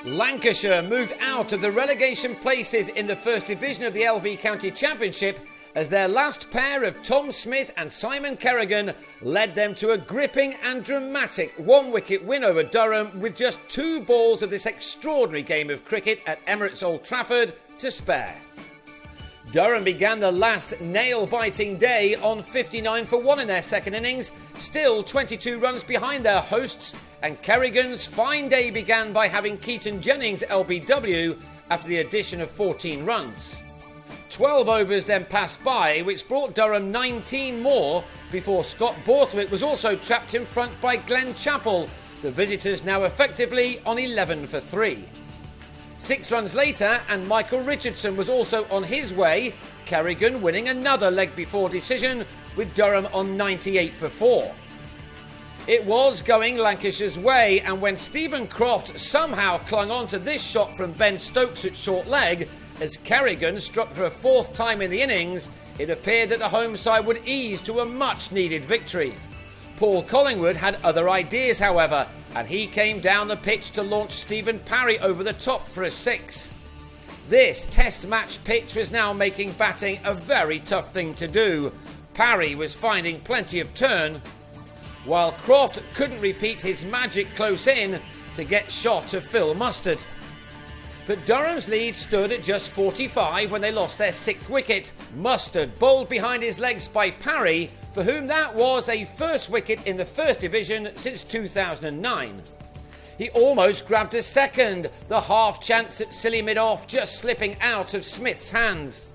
Lancashire moved out of the relegation places in the First Division of the LV County Championship as their last pair of Tom Smith and Simon Kerrigan led them to a gripping and dramatic one-wicket win over Durham with just 2 balls of this extraordinary game of cricket at Emirates Old Trafford to spare. Durham began the last nail-biting day on 59 for 1 in their second innings, still 22 runs behind their hosts, and Kerrigan's fine day began by having Keaton Jennings LBW after the addition of 14 runs. 12 overs then passed by, which brought Durham 19 more before Scott Borthwick was also trapped in front by Glenn Chappell, the visitors now effectively on 11 for 3. 6 runs later, and Michael Richardson was also on his way, Kerrigan winning another leg before decision with Durham on 98 for 4. It was going Lancashire's way, and when Stephen Croft somehow clung on to this shot from Ben Stokes at short leg, as Kerrigan struck for a 4th time in the innings, it appeared that the home side would ease to a much-needed victory. Paul Collingwood had other ideas, however, and he came down the pitch to launch Stephen Parry over the top for a 6. This test match pitch was now making batting a very tough thing to do. Parry was finding plenty of turn, while Croft couldn't repeat his magic close in to get shot of Phil Mustard. But Durham's lead stood at just 45 when they lost their 6th wicket. Mustard bowled behind his legs by Parry, for whom that was a first wicket in the First Division since 2009. He almost grabbed a second, the half chance at silly mid-off just slipping out of Smith's hands.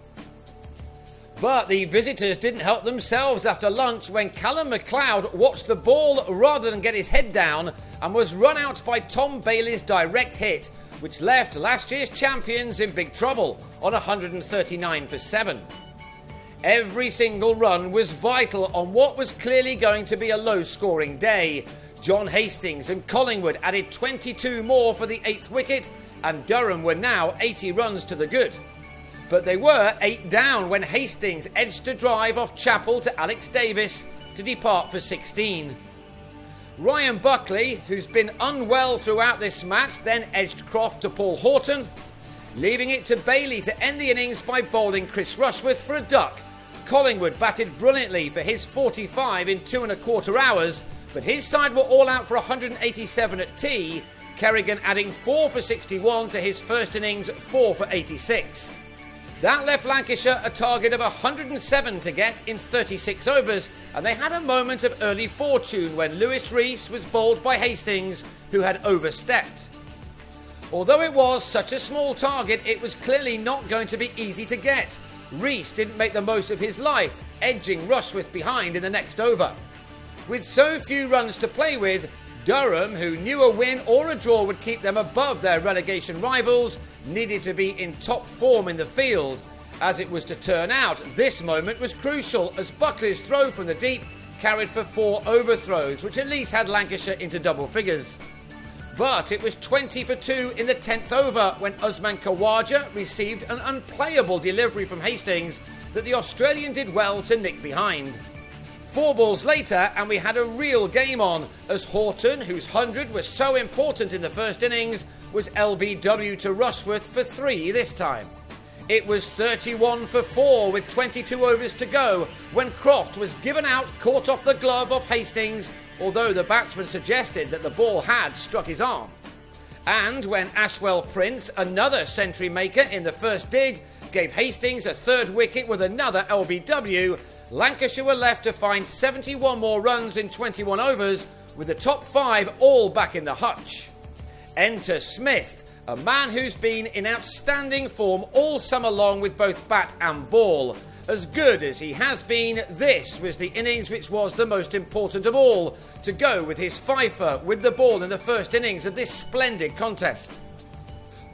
But the visitors didn't help themselves after lunch when Callum MacLeod watched the ball rather than get his head down and was run out by Tom Bailey's direct hit, which left last year's champions in big trouble on 139 for 7. Every single run was vital on what was clearly going to be a low-scoring day. John Hastings and Collingwood added 22 more for the 8th wicket, and Durham were now 80 runs to the good. But they were 8 down when Hastings edged a drive off Chappell to Alex Davis to depart for 16. Ryan Buckley, who's been unwell throughout this match, then edged Croft to Paul Horton, leaving it to Bailey to end the innings by bowling Chris Rushworth for a duck. Collingwood batted brilliantly for his 45 in 2¼ hours, but his side were all out for 187 at tea, Kerrigan adding 4 for 61 to his first innings 4 for 86. That left Lancashire a target of 107 to get in 36 overs, and they had a moment of early fortune when Lewis Rees was bowled by Hastings, who had overstepped. Although it was such a small target, it was clearly not going to be easy to get. Rees didn't make the most of his life, edging Rushworth behind in the next over. With so few runs to play with, Durham, who knew a win or a draw would keep them above their relegation rivals, needed to be in top form in the field. As it was to turn out, this moment was crucial as Buckley's throw from the deep carried for 4 overthrows, which at least had Lancashire into double figures. But it was 20 for 2 in the 10th over when Usman Khawaja received an unplayable delivery from Hastings that the Australian did well to nick behind. 4 balls later and we had a real game on, as Horton, whose 100 was so important in the first innings, was LBW to Rushworth for 3 this time. It was 31 for 4 with 22 overs to go when Croft was given out, caught off the glove of Hastings, although the batsman suggested that the ball had struck his arm. And when Ashwell Prince, another century maker in the first dig, gave Hastings a 3rd wicket with another LBW, Lancashire were left to find 71 more runs in 21 overs, with the top 5 all back in the hutch. Enter Smith, a man who's been in outstanding form all summer long with both bat and ball. As good as he has been, this was the innings which was the most important of all, to go with his fifer with the ball in the first innings of this splendid contest.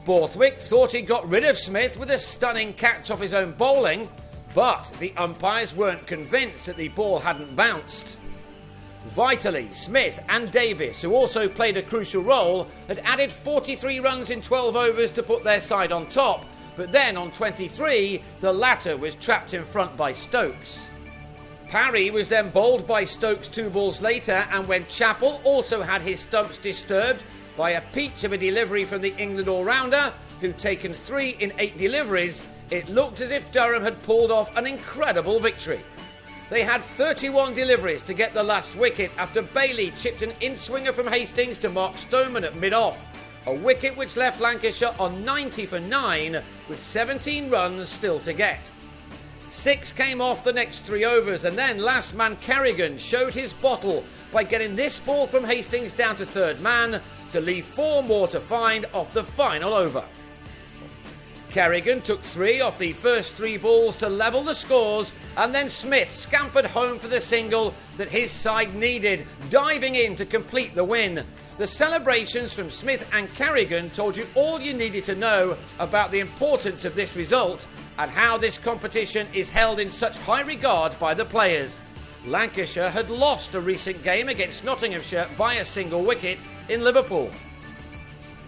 Borthwick thought he got rid of Smith with a stunning catch off his own bowling, but the umpires weren't convinced that the ball hadn't bounced. Vitally, Smith and Davis, who also played a crucial role, had added 43 runs in 12 overs to put their side on top, but then on 23, the latter was trapped in front by Stokes. Parry was then bowled by Stokes 2 balls later, and when Chappell also had his stumps disturbed by a peach of a delivery from the England all-rounder, who'd taken 3 in 8 deliveries, it looked as if Durham had pulled off an incredible victory. They had 31 deliveries to get the last wicket after Bailey chipped an in-swinger from Hastings to Mark Stoneman at mid-off, a wicket which left Lancashire on 90 for 9 with 17 runs still to get. 6 came off the next 3 overs, and then last man Kerrigan showed his bottle by getting this ball from Hastings down to third man to leave 4 more to find off the final over. Kerrigan took 3 off the first 3 balls to level the scores, and then Smith scampered home for the single that his side needed, diving in to complete the win. The celebrations from Smith and Kerrigan told you all you needed to know about the importance of this result and how this competition is held in such high regard by the players. Lancashire had lost a recent game against Nottinghamshire by a single wicket in Liverpool.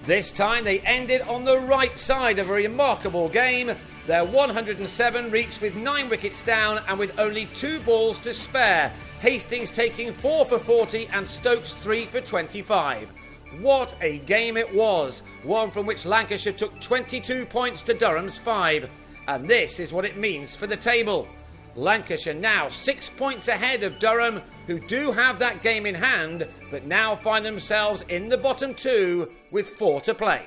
This time they ended on the right side of a remarkable game. Their 107 reached with 9 wickets down and with only 2 balls to spare, Hastings taking 4 for 40 and Stokes 3 for 25. What a game it was, one from which Lancashire took 22 points to Durham's 5. And this is what it means for the table. Lancashire now 6 points ahead of Durham, who do have that game in hand, but now find themselves in the bottom 2 with 4 to play.